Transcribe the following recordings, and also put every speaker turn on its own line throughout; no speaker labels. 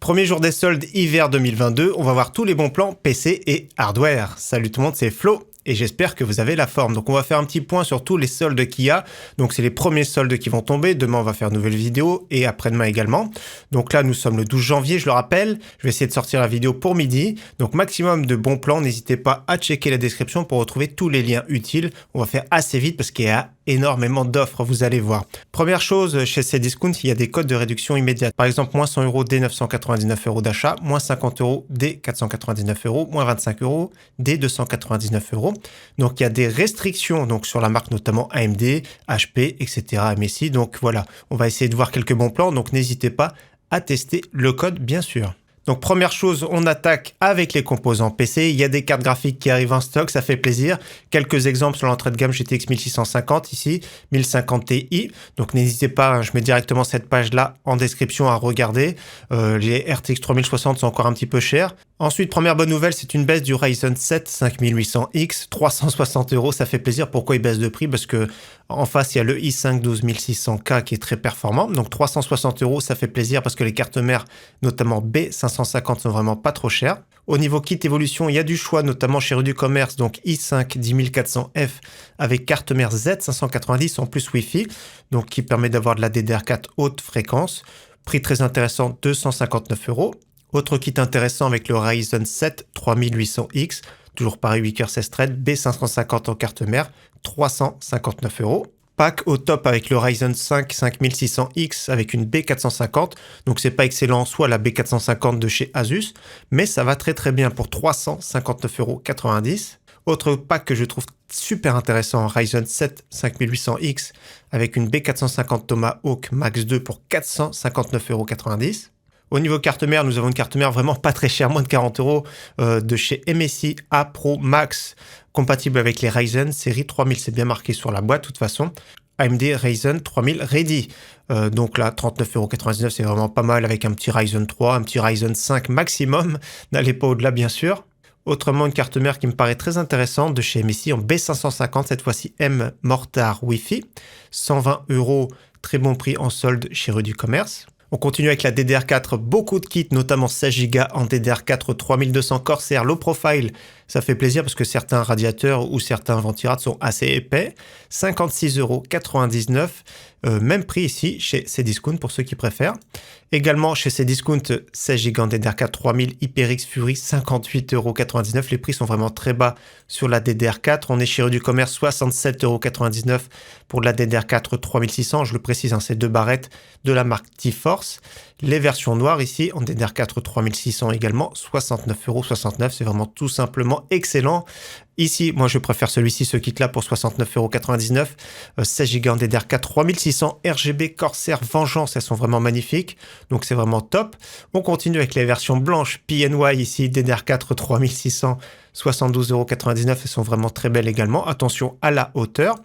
Premier jour des soldes hiver 2022, on va voir tous les bons plans PC et hardware. Salut tout le monde, c'est Flo et j'espère que vous avez la forme. Donc on va faire un petit point sur tous les soldes qu'il y a. Donc c'est les premiers soldes qui vont tomber. Demain on va faire une nouvelle vidéo et après-demain également. Donc là nous sommes le 12 janvier, je le rappelle. Je vais essayer de sortir la vidéo pour midi. Donc maximum de bons plans. N'hésitez pas à checker la description pour retrouver tous les liens utiles. On va faire assez vite parce qu'il y a énormément d'offres, vous allez voir. Première chose, chez Cdiscount, il y a des codes de réduction immédiate. Par exemple, moins 100 € dès 999 € d'achat, moins 50 € dès 499 €, moins 25 € dès 299 €. Donc, il y a des restrictions donc, sur la marque, notamment AMD, HP, etc., MSI. Donc, voilà, on va essayer de voir quelques bons plans. Donc, n'hésitez pas à tester le code, bien sûr. Donc première chose, on attaque avec les composants PC. Il y a des cartes graphiques qui arrivent en stock, ça fait plaisir. Quelques exemples sur l'entrée de gamme GTX 1650 ici, 1050 Ti. Donc n'hésitez pas, je mets directement cette page-là en description à regarder. Les RTX 3060 sont encore un petit peu chers. Ensuite, première bonne nouvelle, c'est une baisse du Ryzen 7 5800X, 360 €, ça fait plaisir. Pourquoi il baisse de prix? Parce que en face, il y a le i5 12600K qui est très performant. Donc 360 €, ça fait plaisir parce que les cartes mères, notamment B550, sont vraiment pas trop chères. Au niveau kit évolution, il y a du choix, notamment chez Rue du Commerce, donc i5 10400F avec carte mère Z590 en plus Wi-Fi, donc qui permet d'avoir de la DDR4 haute fréquence. Prix très intéressant, 259 €. Autre kit intéressant avec le Ryzen 7 3800X, toujours pareil 8 cœurs 16 threads, B550 en carte mère, 359 €. Pack au top avec le Ryzen 5 5600X avec une B450, donc c'est pas excellent en soi la B450 de chez Asus, mais ça va très très bien pour 359,90 €. Autre pack que je trouve super intéressant, Ryzen 7 5800X avec une B450 Tomahawk Max 2 pour 459,90 €. Au niveau carte mère, nous avons une carte mère vraiment pas très chère, moins de 40 € de chez MSI A Pro Max, compatible avec les Ryzen série 3000. C'est bien marqué sur la boîte de toute façon. AMD Ryzen 3000 Ready. Donc là, 39,99 €, c'est vraiment pas mal avec un petit Ryzen 3, un petit Ryzen 5 maximum. N'allez pas au-delà, bien sûr. Autrement, une carte mère qui me paraît très intéressante de chez MSI en B550, cette fois-ci M Mortar Wi-Fi. 120 €, très bon prix en solde chez Rue du Commerce. On continue avec la DDR4, beaucoup de kits, notamment 16 Go en DDR4 3200 Corsair Low Profile. Ça fait plaisir parce que certains radiateurs ou certains ventirates sont assez épais. 56,99 €, même prix ici chez Cdiscount pour ceux qui préfèrent. Également chez Cdiscount, 16 Go en DDR4 3000 HyperX Fury, 58,99 €. Les prix sont vraiment très bas sur la DDR4. On est chez Rue du Commerce, 67,99 € pour la DDR4 3600. Je le précise, hein, c'est deux barrettes de la marque T-Force. Les versions noires ici, en DDR4 3600 également, 69,69 €. C'est vraiment tout simplement excellent. Ici, moi je préfère celui-ci, ce kit-là pour 69,99 €. 16 Go en DDR4 3600 RGB Corsair Vengeance, elles sont vraiment magnifiques. Donc c'est vraiment top. On continue avec les versions blanches PNY ici, DDR4 3600, 72,99 €. Elles sont vraiment très belles également. Attention à la hauteur.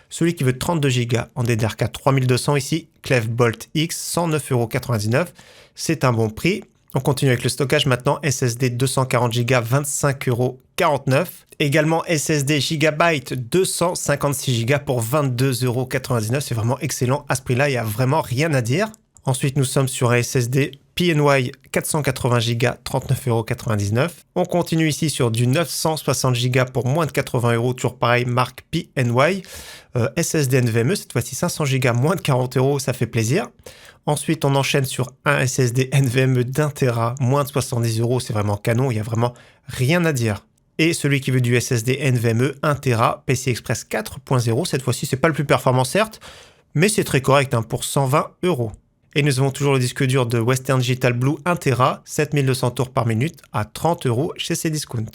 Celui qui veut 32 Go en DDR4 3200 ici, Clef Bolt X, 109,99 €. C'est un bon prix. On continue avec le stockage maintenant. SSD 240 Go, 25,49 €. Également SSD Gigabyte 256 Go pour 22,99 €. C'est vraiment excellent. À ce prix-là, il n'y a vraiment rien à dire. Ensuite, nous sommes sur un SSD PNY 480 Go, 39,99 €. On continue ici sur du 960 Go pour moins de 80 €, toujours pareil, marque PNY. SSD NVMe, cette fois-ci 500 Go, moins de 40 €, ça fait plaisir. Ensuite, on enchaîne sur un SSD NVMe d'1 Tera, moins de 70 €, c'est vraiment canon, il n'y a vraiment rien à dire. Et celui qui veut du SSD NVMe 1 Tera, PCI Express 4.0, cette fois-ci, c'est pas le plus performant certes, mais c'est très correct, hein, pour 120 €. Et nous avons toujours le disque dur de Western Digital Blue 1 Tera, 7200 tours par minute à 30 € chez Cdiscount.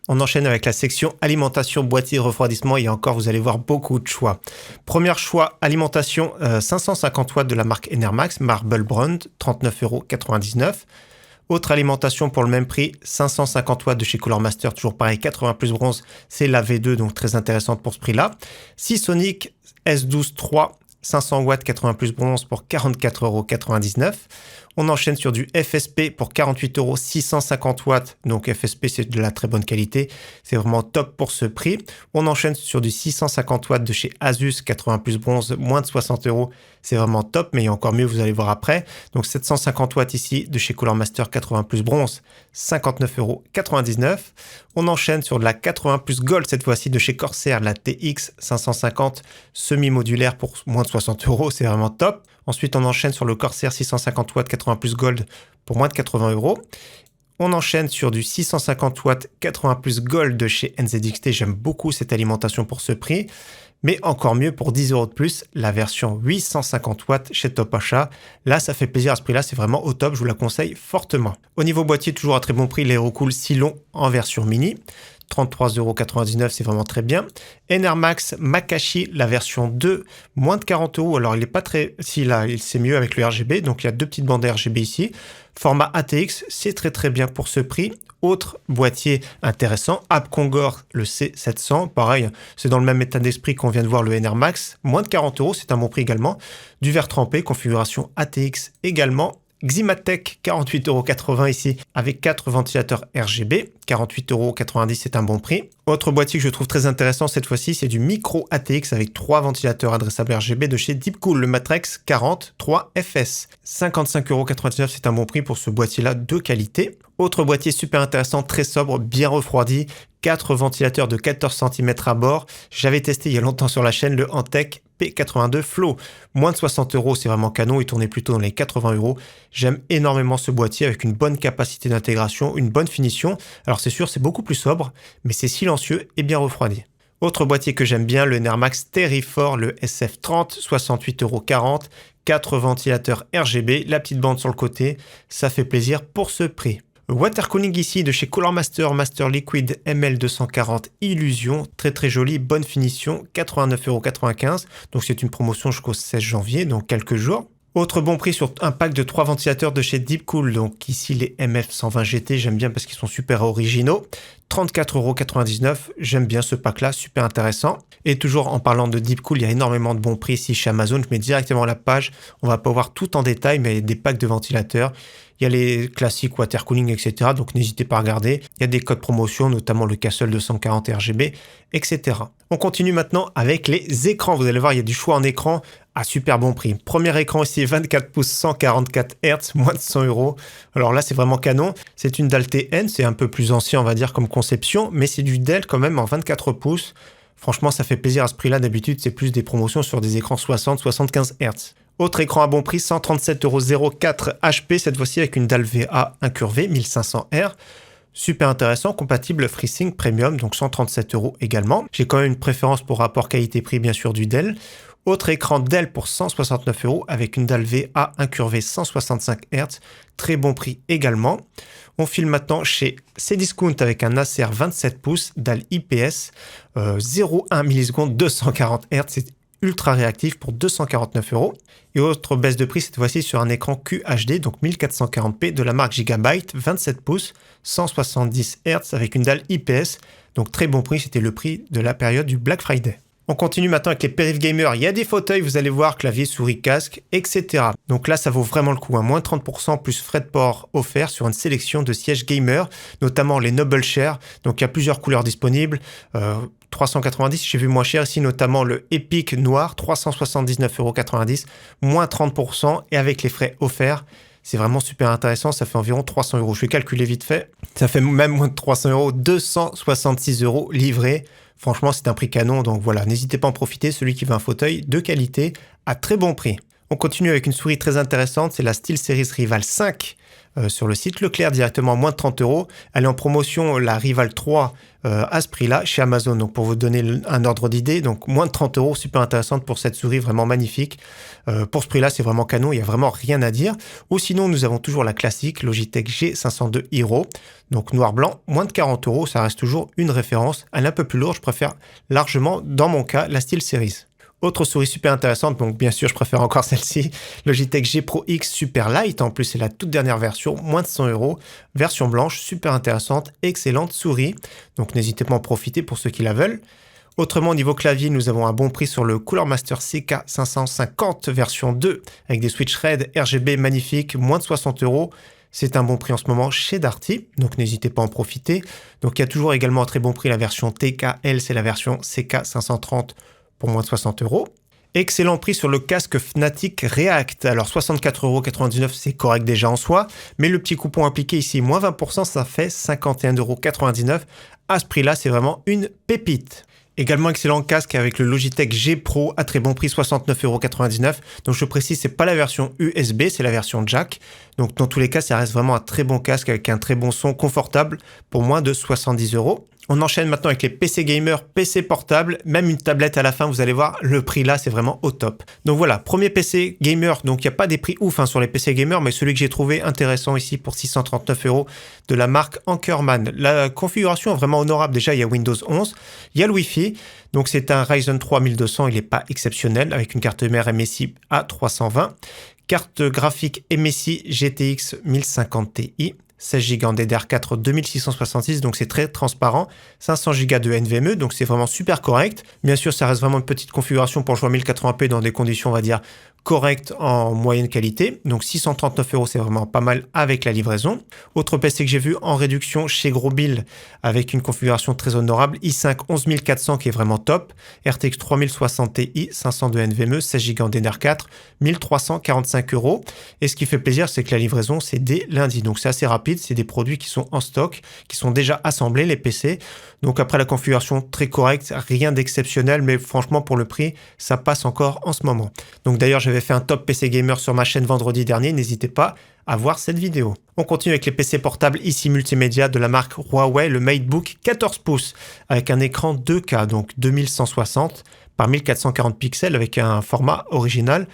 On enchaîne avec la section alimentation, boîtier, refroidissement et encore vous allez voir beaucoup de choix. Premier choix, alimentation 550 watts de la marque Enermax, Marble Brand, 39,99 €. Autre alimentation pour le même prix, 550 watts de chez Cooler Master, toujours pareil, 80 plus bronze, c'est la V2, donc très intéressante pour ce prix-là. Seasonic S12 3, 500 watts 80 plus bronze pour 44,99 €. On enchaîne sur du FSP pour 48 €, 650 watts. Donc FSP, c'est de la très bonne qualité. C'est vraiment top pour ce prix. On enchaîne sur du 650 watts de chez Asus, 80 plus bronze, moins de 60 €. C'est vraiment top, mais il y a encore mieux, vous allez voir après. Donc 750 watts ici de chez Cooler Master, 80 plus bronze, 59,99 €. On enchaîne sur de la 80 plus gold, cette fois-ci de chez Corsair, la TX 550 semi-modulaire pour moins de 60 €. C'est vraiment top. Ensuite, on enchaîne sur le Corsair 650 watts 80 plus gold pour moins de 80 €. On enchaîne sur du 650 watts 80 plus gold de chez NZXT. J'aime beaucoup cette alimentation pour ce prix. Mais encore mieux pour 10 € de plus, la version 850 watts chez Top Achat. Là, ça fait plaisir à ce prix-là, c'est vraiment au top, je vous la conseille fortement. Au niveau boîtier, toujours à très bon prix, l'Aerocool Silon en version mini. 33,99 €, c'est vraiment très bien. Air Max Makashi, la version 2, moins de 40 €. Alors, il n'est pas très... Si, là, c'est mieux avec le RGB. Donc, il y a deux petites bandes RGB ici. Format ATX, c'est très très bien pour ce prix. Autre boîtier intéressant, Apcongor, le C700. Pareil, c'est dans le même état d'esprit qu'on vient de voir le Air Max. Moins de 40 €, c'est un bon prix également. Du verre trempé, configuration ATX également. Ximatech, 48,80 € ici, avec 4 ventilateurs RGB. 48,90 €, c'est un bon prix. Autre boîtier que je trouve très intéressant cette fois-ci, c'est du micro ATX avec 3 ventilateurs adressables RGB de chez Deepcool, le Matrex 43 FS. 55,99 €, c'est un bon prix pour ce boîtier-là de qualité. Autre boîtier super intéressant, très sobre, bien refroidi. 4 ventilateurs de 14 cm à bord. J'avais testé il y a longtemps sur la chaîne le Antec P82 Flow. Moins de 60 €, c'est vraiment canon. Il tournait plutôt dans les 80 €. J'aime énormément ce boîtier avec une bonne capacité d'intégration, une bonne finition. Alors c'est sûr, c'est beaucoup plus sobre, mais c'est silencieux et bien refroidi. Autre boîtier que j'aime bien, le Nermax Terrifor, le SF30, 68,40 €. 4 ventilateurs RGB, la petite bande sur le côté. Ça fait plaisir pour ce prix. Water cooling ici de chez Cooler Master, Master Liquid ML240 Illusion, très très joli, bonne finition, 89,95 €, donc c'est une promotion jusqu'au 16 janvier, donc quelques jours. Autre bon prix sur un pack de 3 ventilateurs de chez Deepcool, donc ici les MF120 GT, j'aime bien parce qu'ils sont super originaux. 34,99 €, j'aime bien ce pack-là, super intéressant. Et toujours en parlant de Deepcool, il y a énormément de bons prix ici chez Amazon, je mets directement la page, on va pas voir tout en détail, mais il y a des packs de ventilateurs. Il y a les classiques water cooling, etc. Donc n'hésitez pas à regarder. Il y a des codes promotion, notamment le Castle 240 RGB, etc. On continue maintenant avec les écrans. Vous allez voir, il y a du choix en écran à super bon prix. Premier écran ici, 24 pouces, 144 Hz, moins de 100 €. Alors là, c'est vraiment canon. C'est une Dell TN, c'est un peu plus ancien, on va dire, comme conception, mais c'est du Dell quand même en 24 pouces. Franchement, ça fait plaisir à ce prix-là. D'habitude, c'est plus des promotions sur des écrans 60-75 Hz. Autre écran à bon prix, 137,04 € HP, cette fois-ci avec une dalle VA incurvée, 1500R. Super intéressant, compatible FreeSync Premium, donc 137 € également. J'ai quand même une préférence pour rapport qualité-prix, bien sûr, du Dell. Autre écran Dell pour 169 € avec une dalle VA incurvée 165 Hz. Très bon prix également. On file maintenant chez Cdiscount avec un Acer 27 pouces, dalle IPS, 0,1 millisecondes, 240 Hz. C'est ultra réactif pour 249 €. Et autre baisse de prix cette fois-ci sur un écran QHD, donc 1440p de la marque Gigabyte, 27 pouces, 170 Hz avec une dalle IPS. Donc très bon prix, c'était le prix de la période du Black Friday. On continue maintenant avec les périphes gamers. Il y a des fauteuils, vous allez voir, clavier, souris, casque, etc. Donc là, ça vaut vraiment le coup. Moins 30% plus frais de port offerts sur une sélection de sièges gamer, notamment les Noble Chair. Donc il y a plusieurs couleurs disponibles. 390, j'ai vu moins cher ici, notamment le Epic Noir, 379,90 €, moins 30%. Et avec les frais offerts, c'est vraiment super intéressant. Ça fait environ 300 €. Je vais calculer vite fait. Ça fait même moins de 300 €. 266 € livrés. Franchement, c'est un prix canon, donc voilà, n'hésitez pas à en profiter, celui qui veut un fauteuil de qualité à très bon prix. On continue avec une souris très intéressante, c'est la SteelSeries Rival 5 sur le site Leclerc, directement à moins de 30 €. Elle est en promotion, la Rival 3, à ce prix-là, chez Amazon. Donc pour vous donner un ordre d'idée, donc moins de 30 €, super intéressante pour cette souris, vraiment magnifique. Pour ce prix-là, c'est vraiment canon, il n'y a vraiment rien à dire. Ou sinon, nous avons toujours la classique Logitech G502 Hero, donc noir-blanc, moins de 40 €, ça reste toujours une référence. Elle est un peu plus lourde, je préfère largement, dans mon cas, la SteelSeries. Autre souris super intéressante, donc bien sûr je préfère encore celle-ci, Logitech G Pro X Super Light, en plus c'est la toute dernière version, moins de 100 €, version blanche, super intéressante, excellente souris, donc n'hésitez pas à en profiter pour ceux qui la veulent. Autrement, au niveau clavier, nous avons un bon prix sur le Cooler Master CK550 version 2 avec des switches RED RGB magnifiques, moins de 60 €. C'est un bon prix en ce moment chez Darty, donc n'hésitez pas à en profiter. Donc il y a toujours également un très bon prix la version TKL, c'est la version CK530 pour moins de 60 €. Excellent prix sur le casque Fnatic React. Alors 64,99 €, c'est correct déjà en soi, mais le petit coupon appliqué ici, moins 20%, ça fait 51,99 €. À ce prix-là, c'est vraiment une pépite. Également excellent casque avec le Logitech G Pro à très bon prix, 69,99 €. Donc je précise, c'est pas la version USB, c'est la version jack. Donc dans tous les cas, ça reste vraiment un très bon casque avec un très bon son confortable pour moins de 70 €. On enchaîne maintenant avec les PC gamers, PC portables, même une tablette à la fin, vous allez voir, le prix là, c'est vraiment au top. Donc voilà, premier PC gamer, donc il n'y a pas des prix ouf sur les PC gamers, mais celui que j'ai trouvé intéressant ici pour 639 € de la marque Ankerman. La configuration est vraiment honorable, déjà il y a Windows 11, il y a le Wi-Fi, donc c'est un Ryzen 3 1200, il n'est pas exceptionnel, avec une carte mère MSI A320, carte graphique MSI GTX 1050 Ti, 16 Go en DDR4 2666, donc c'est très transparent, 500 Go de NVMe, donc c'est vraiment super correct. Bien sûr, ça reste vraiment une petite configuration pour jouer en 1080p dans des conditions, on va dire, correctes en moyenne qualité. Donc 639 €, c'est vraiment pas mal avec la livraison. Autre PC que j'ai vu en réduction chez Grosbill avec une configuration très honorable, i5 11400 qui est vraiment top, RTX 3060 Ti, 500 de NVMe, 16 Go en DDR4, 1345 €. Et ce qui fait plaisir, c'est que la livraison, c'est dès lundi. Donc c'est assez rapide, c'est des produits qui sont en stock, qui sont déjà assemblés, les PC. Donc après la configuration très correcte, rien d'exceptionnel, mais franchement pour le prix, ça passe encore en ce moment. Donc d'ailleurs, j'avais fait un top PC gamer sur ma chaîne vendredi dernier, n'hésitez pas à voir cette vidéo. On continue avec les PC portables ici multimédia de la marque Huawei, le MateBook 14 pouces avec un écran 2K, donc 2160 par 1440 pixels avec un format original.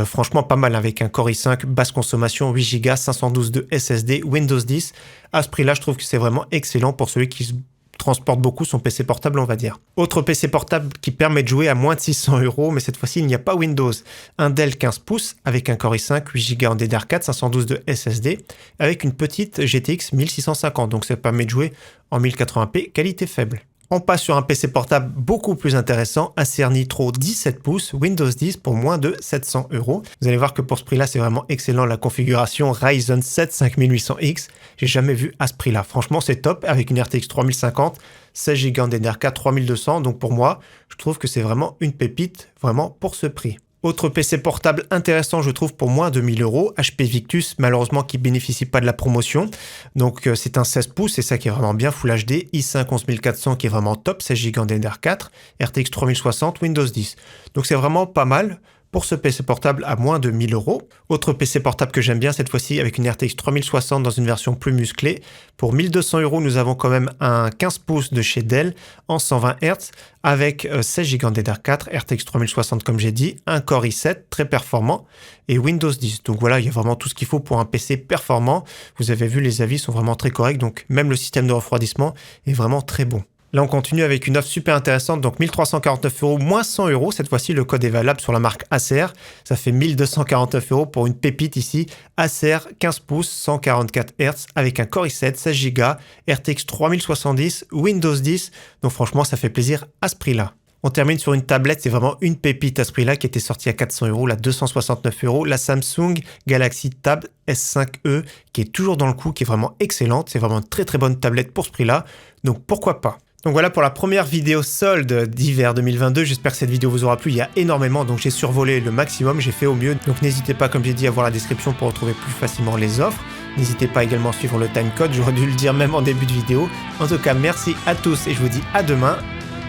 Franchement pas mal avec un Core i5, basse consommation, 8 Go, 512 de SSD, Windows 10. À ce prix-là, je trouve que c'est vraiment excellent pour celui qui transporte beaucoup son PC portable, on va dire. Autre PC portable qui permet de jouer à moins de 600 €, mais cette fois-ci, il n'y a pas Windows. Un Dell 15 pouces avec un Core i5, 8 Go en DDR4, 512 de SSD, avec une petite GTX 1650. Donc ça permet de jouer en 1080p, qualité faible. On passe sur un PC portable beaucoup plus intéressant, Acer Nitro 17 pouces, Windows 10 pour moins de 700 €. Vous allez voir que pour ce prix-là, c'est vraiment excellent. La configuration Ryzen 7 5800X, j'ai jamais vu à ce prix-là. Franchement, c'est top avec une RTX 3050, 16 Go en DDR4, 3200. Donc pour moi, je trouve que c'est vraiment une pépite, vraiment pour ce prix. Autre PC portable intéressant, je trouve, pour moins de 1000 €, HP Victus, malheureusement qui bénéficie pas de la promotion. Donc c'est un 16 pouces, c'est ça qui est vraiment bien, Full HD, i5 11400 qui est vraiment top, 16 Go en DDR4, RTX 3060, Windows 10. Donc c'est vraiment pas mal pour ce PC portable à moins de 1000 €. Autre PC portable que j'aime bien cette fois-ci avec une RTX 3060 dans une version plus musclée. Pour 1200 €, nous avons quand même un 15 pouces de chez Dell en 120 Hz avec 16 Go en DDR4, RTX 3060 comme j'ai dit, un Core i7 très performant et Windows 10. Donc voilà, il y a vraiment tout ce qu'il faut pour un PC performant. Vous avez vu, les avis sont vraiment très corrects, donc même le système de refroidissement est vraiment très bon. Là, on continue avec une offre super intéressante, donc 1349 €, moins 100 €. Cette fois-ci, le code est valable sur la marque Acer. Ça fait 1249 € pour une pépite ici. Acer 15 pouces, 144 Hz, avec un Core i7, 16 Go, RTX 3070, Windows 10. Donc franchement, ça fait plaisir à ce prix-là. On termine sur une tablette, c'est vraiment une pépite à ce prix-là qui était sortie à 400 €, la 269 €, la Samsung Galaxy Tab S5e qui est toujours dans le coup, qui est vraiment excellente. C'est vraiment une très très bonne tablette pour ce prix-là, donc pourquoi pas. Donc voilà pour la première vidéo solde d'hiver 2022. J'espère que cette vidéo vous aura plu. Il y a énormément, donc j'ai survolé le maximum, j'ai fait au mieux. Donc n'hésitez pas, comme j'ai dit, à voir la description pour retrouver plus facilement les offres. N'hésitez pas également à suivre le timecode, j'aurais dû le dire même en début de vidéo. En tout cas, merci à tous et je vous dis à demain.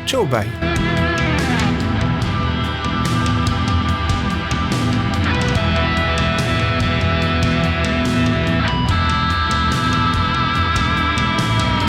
Ciao, bye.